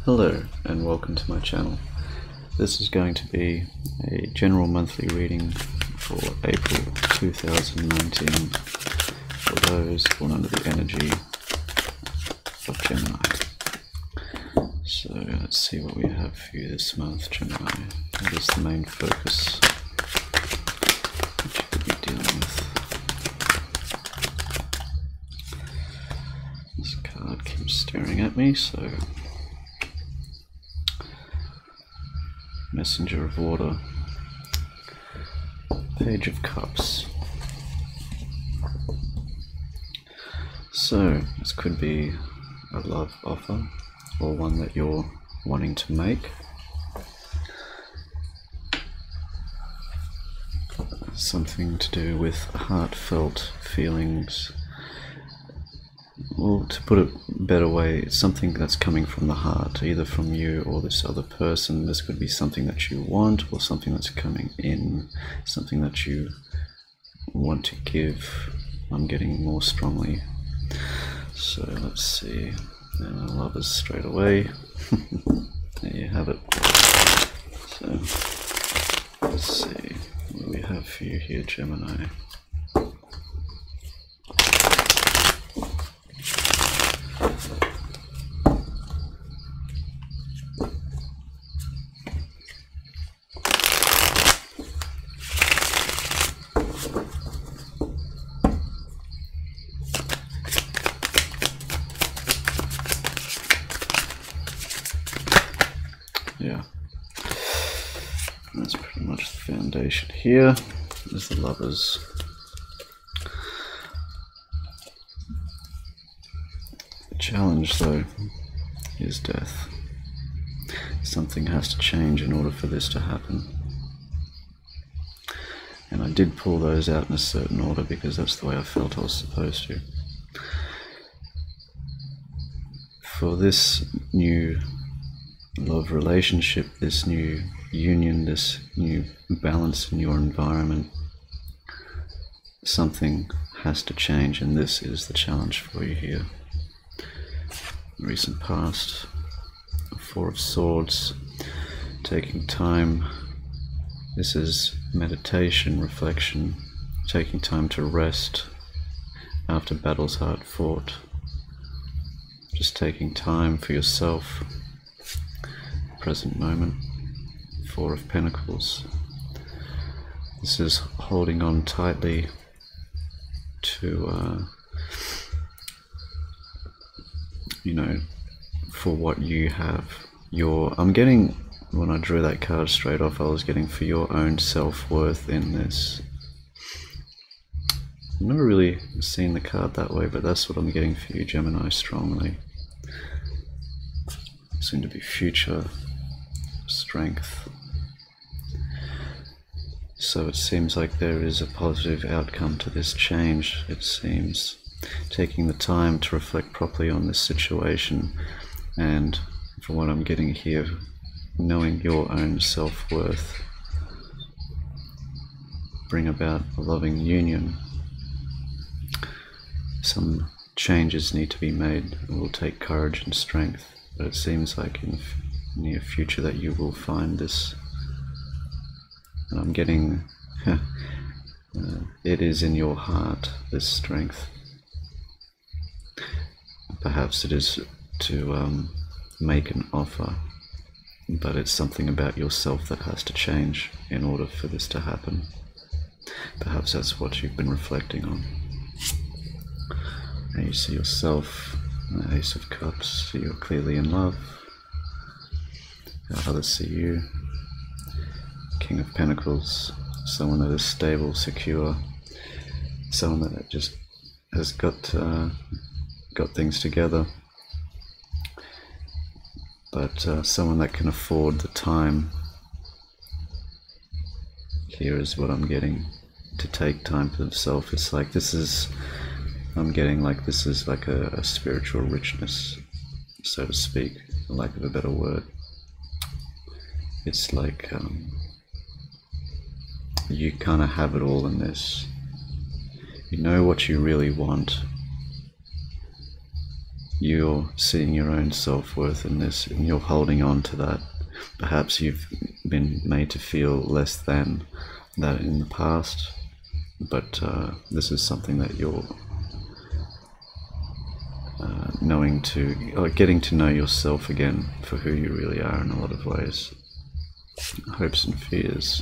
Hello and welcome to my channel. This is going to be a general monthly reading for April 2019 for those born under the energy of Gemini. So let's see what we have for you this month, Gemini. What is the main focus that you could be dealing with? This card keeps staring at me, so Messenger of Water, Page of Cups. So this could be a love offer or one that you're wanting to make. Something to do with heartfelt feelings. Well, to put it a better way, it's something that's coming from the heart, either from you or this other person. This could be something that you want or something that's coming in, something that you want to give. I'm getting more strongly. So let's see. Lovers straight away. There you have it. So let's see what do we have for you here, Gemini. Yeah, that's pretty much the foundation here. There's the Lovers. The challenge, though, is death. Something has to change in order for this to happen. And I did pull those out in a certain order because that's the way I felt I was supposed to. For this new love relationship, this new union, this new balance in your environment, something has to change, and this is the challenge for you here. Recent past, Four of Swords, taking time. This is meditation, reflection, taking time to rest after battles hard fought, just taking time for yourself. Present moment. Four of Pentacles. This is holding on tightly to for what you have. I'm getting, when I drew that card straight off, I was getting for your own self-worth in this. I've never really seen the card that way, but that's what I'm getting for you, Gemini, strongly. Soon to be future strength. So it seems like there is a positive outcome to this change. It seems taking the time to reflect properly on this situation, and from what I'm getting here, knowing your own self-worth, bring about a loving union. Some changes need to be made. It will take courage and strength, but it seems like in the near future that you will find this. And I'm getting it is in your heart, this strength. Perhaps it is to make an offer, but it's something about yourself that has to change in order for this to happen. Perhaps that's what you've been reflecting on. And you see yourself, the Ace of Cups, so you're clearly in love. How others see you. King of Pentacles, someone that is stable, secure, someone that just has got things together, but someone that can afford the time. Here is what I'm getting, to take time for themselves. It's like I'm getting like this is like a spiritual richness, so to speak, for lack of a better word. It's like you kind of have it all in this. You know what you really want, you're seeing your own self-worth in this, and you're holding on to that. Perhaps you've been made to feel less than that in the past, but this is something that you're getting to know yourself again for who you really are in a lot of ways. Hopes and fears.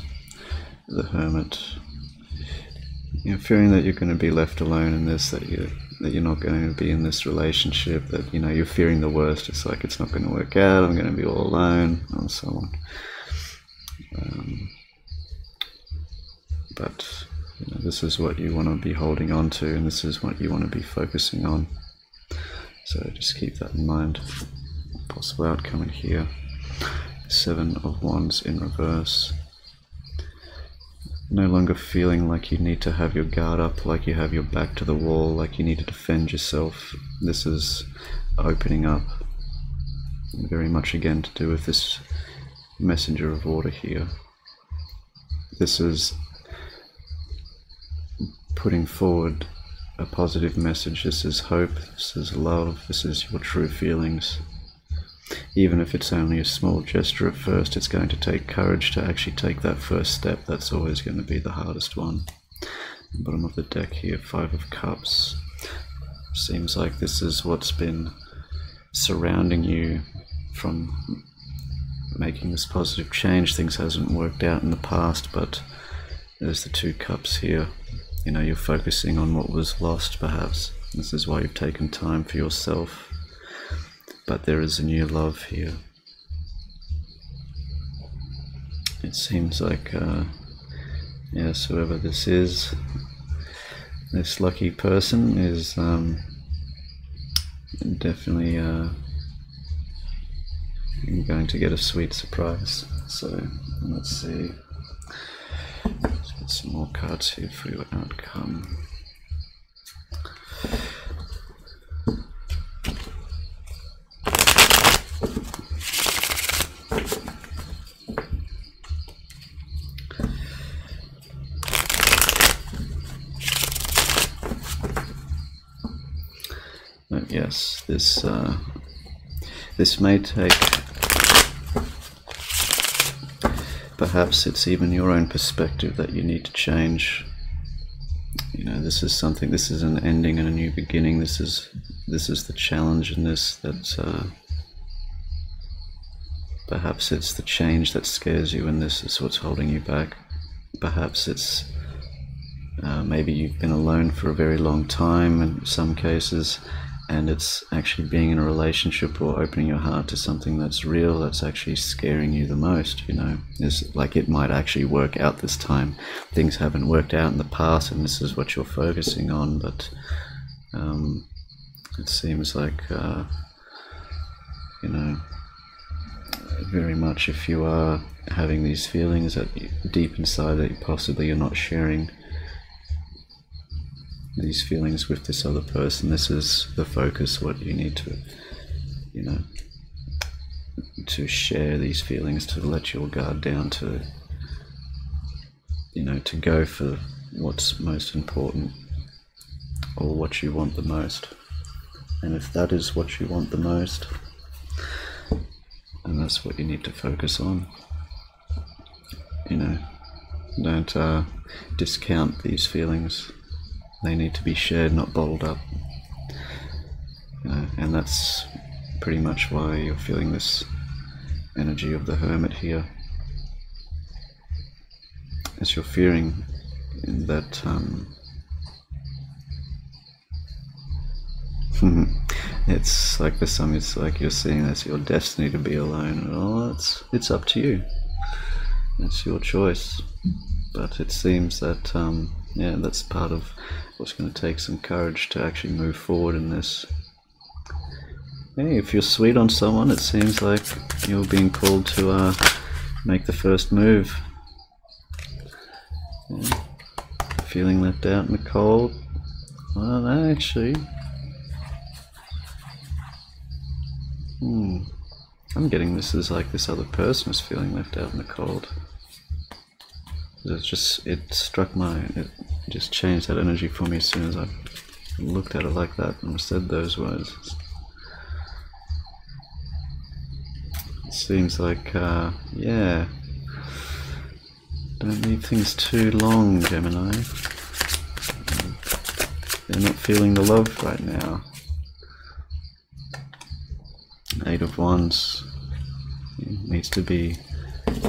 The Hermit. You're fearing that you're going to be left alone in this, that you're not going to be in this relationship, that you're fearing the worst. It's like it's not going to work out, I'm going to be all alone, and so on. But this is what you want to be holding on to, and this is what you want to be focusing on. So just keep that in mind. Possible outcome in here. 7 of Wands in reverse. No longer feeling like you need to have your guard up, like you have your back to the wall, like you need to defend yourself. This is opening up. Very much again to do with this messenger of water here. This is putting forward a positive message. This is hope, this is love, this is your true feelings. Even if it's only a small gesture at first, it's going to take courage to actually take that first step. That's always going to be the hardest one. Bottom of the deck here, 5 of Cups. Seems like this is what's been surrounding you from making this positive change. Things hasn't worked out in the past, but there's the 2 Cups here. You're focusing on what was lost, perhaps. This is why you've taken time for yourself. But there is a new love here. It seems like, yes, whoever this is, this lucky person is definitely going to get a sweet surprise. So let's see. Let's get some more cards here for your outcome. Yes, this may take, perhaps it's even your own perspective that you need to change. This is something, this is an ending and a new beginning. This is the challenge in this, that perhaps it's the change that scares you, and this is what's holding you back. Perhaps it's maybe you've been alone for a very long time in some cases, and it's actually being in a relationship or opening your heart to something that's real that's actually scaring you the most. It's like it might actually work out this time. Things haven't worked out in the past, and this is what you're focusing on, but it seems like very much, if you are having these feelings that deep inside that possibly you're not sharing these feelings with this other person, this is the focus, what you need to, to share these feelings, to let your guard down, to, to go for what's most important, or what you want the most. And if that is what you want the most, and that's what you need to focus on. Don't discount these feelings. They need to be shared, not bottled up. And that's pretty much why you're feeling this energy of the Hermit here. As you're fearing that it's like for some, it's like you're seeing that's your destiny to be alone. Well, it's up to you. It's your choice. But it seems that yeah, that's part of what's going to take some courage to actually move forward in this. Hey, if you're sweet on someone, it seems like you're being called to make the first move. Yeah. Feeling left out in the cold? Well, actually, I'm getting this as like this other person is feeling left out in the cold. It just changed that energy for me as soon as I looked at it like that and said those words. seems like, yeah, don't leave things too long, Gemini. They're not feeling the love right now. Eight of Wands. It needs to be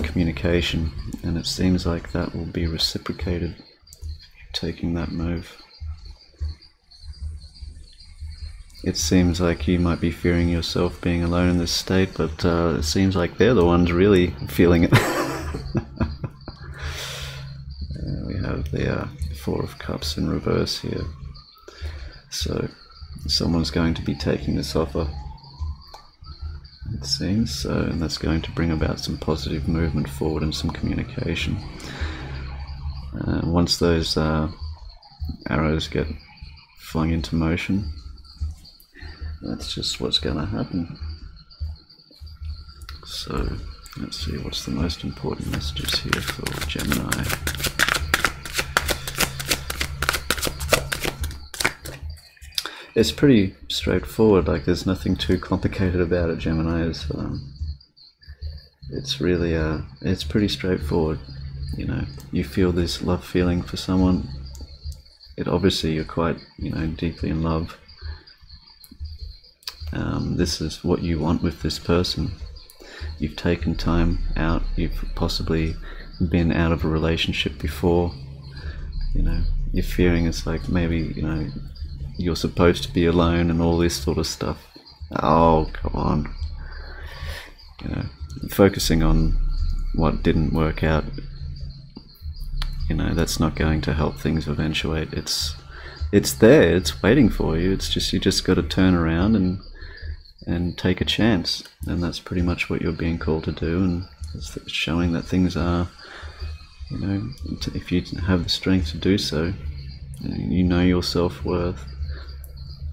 communication, and it seems like that will be reciprocated if you're taking that move. It seems like you might be fearing yourself being alone in this state, but it seems like they're the ones really feeling it. We have the Four of Cups in reverse here. So someone's going to be taking this offer, it seems, so, and that's going to bring about some positive movement forward and some communication. Once those arrows get flung into motion, that's just what's going to happen. So let's see what's the most important messages here for Gemini. It's pretty straightforward, like there's nothing too complicated about it, Gemini. It's really, it's pretty straightforward. You know, you feel this love feeling for someone. Obviously you're quite, you know, deeply in love. This is what you want with this person. You've taken time out, you've possibly been out of a relationship before. You know, you're fearing it's like maybe, you know, you're supposed to be alone and all this sort of stuff. Oh, come on. You know, focusing on what didn't work out, you know, that's not going to help things eventuate. It's there, it's waiting for you. It's just, you just got to turn around and take a chance. And that's pretty much what you're being called to do. And it's showing that things are, you know, if you have the strength to do so, you know your self-worth.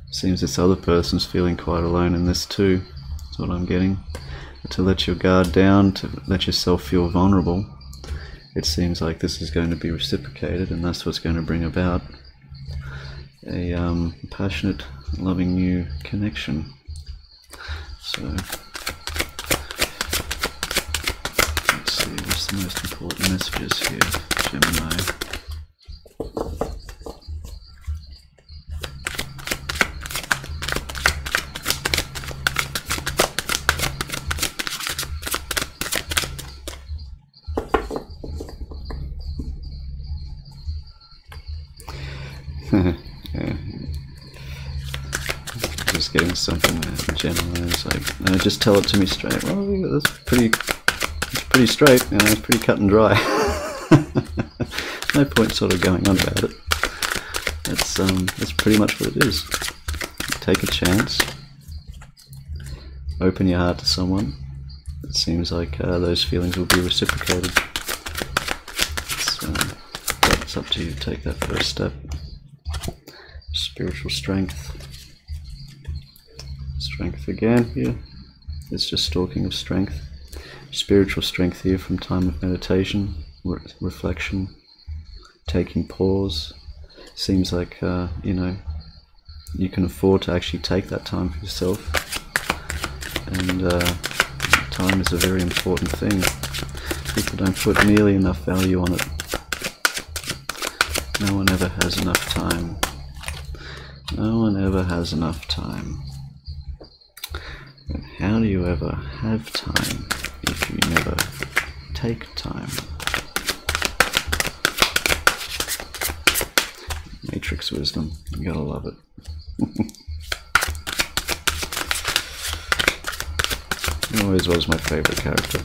Seems this other person's feeling quite alone in this too. That's what I'm getting. To let your guard down, to let yourself feel vulnerable. It seems like this is going to be reciprocated, and that's what's going to bring about a passionate, loving new connection. So let's see, what's the most important messages here, Gemini? Yeah. Just getting something that Gemini is like, no, just tell it to me straight. Well, that's it's pretty straight, you know, it's pretty cut and dry. No point sort of going on about it. That's pretty much what it is. Take a chance. Open your heart to someone. It seems like those feelings will be reciprocated. So it's up to you to take that first step. Spiritual strength. Strength again here. It's just talking of strength. Spiritual strength here from time of meditation, reflection, taking pause. Seems like, you know, you can afford to actually take that time for yourself. And time is a very important thing. People don't put nearly enough value on it. No one ever has enough time. No one ever has enough time. But how do you ever have time if you never take time? Matrix wisdom, you gotta love it. He always was my favorite character.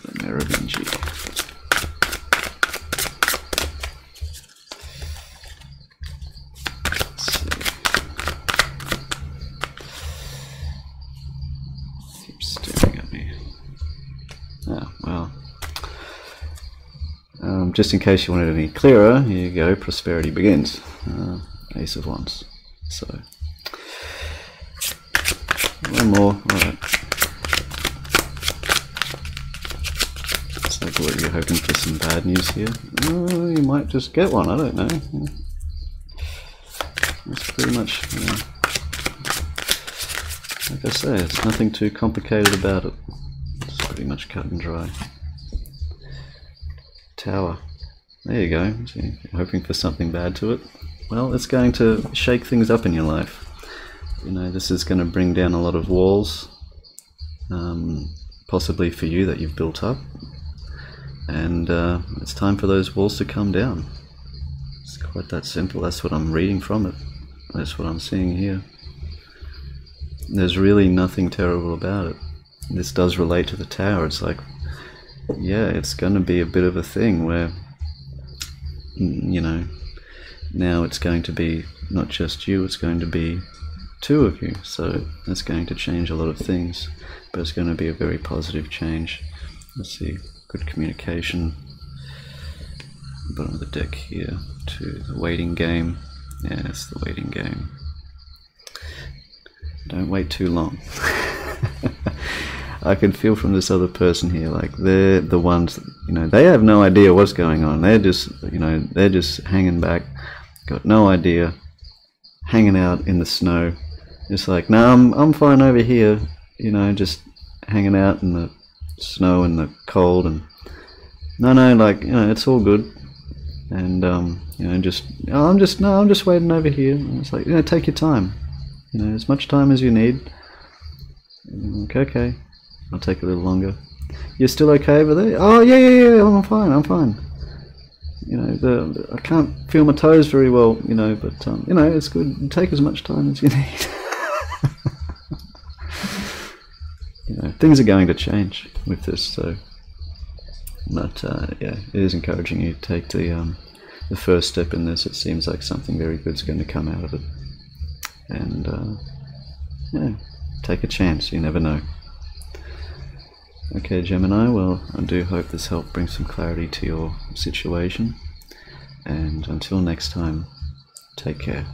The Merovingi. Just in case you wanted any clearer, here you go, prosperity begins. Ace of Wands. So, one more, alright. It's like, what, you're hoping for some bad news here? Oh, you might just get one, I don't know. That's pretty much, you know, like I say, there's nothing too complicated about it. It's pretty much cut and dry. Tower. There you go. See, you're hoping for something bad to it. Well, it's going to shake things up in your life. You know, this is going to bring down a lot of walls, possibly for you, that you've built up. And it's time for those walls to come down. It's quite that simple. That's what I'm reading from it. That's what I'm seeing here. There's really nothing terrible about it. This does relate to the tower. It's like, yeah, it's going to be a bit of a thing where, you know, now it's going to be not just you, it's going to be two of you. So that's going to change a lot of things, but it's going to be a very positive change. Let's see, good communication. Bottom of the deck here to the waiting game. Yeah, it's the waiting game. Don't wait too long. I can feel from this other person here, like they're the ones, you know, they have no idea what's going on. They're just, you know, they're just hanging back, got no idea, hanging out in the snow. Just like, no, I'm fine over here, you know, just hanging out in the snow and the cold, and no, like, you know, it's all good. And you know, just, oh, I'm just waiting over here. And it's like, you know, take your time, you know, as much time as you need. Like, okay, I'll take a little longer. You're still okay over there? Oh yeah, I'm fine. You know, I can't feel my toes very well, you know, but you know, it's good. Take as much time as you need. You know, things are going to change with this, so. But yeah, it is encouraging you to take the first step in this. It seems like something very good is going to come out of it, and yeah, take a chance. You never know. Okay, Gemini. Well, I do hope this helped bring some clarity to your situation. And until next time, take care.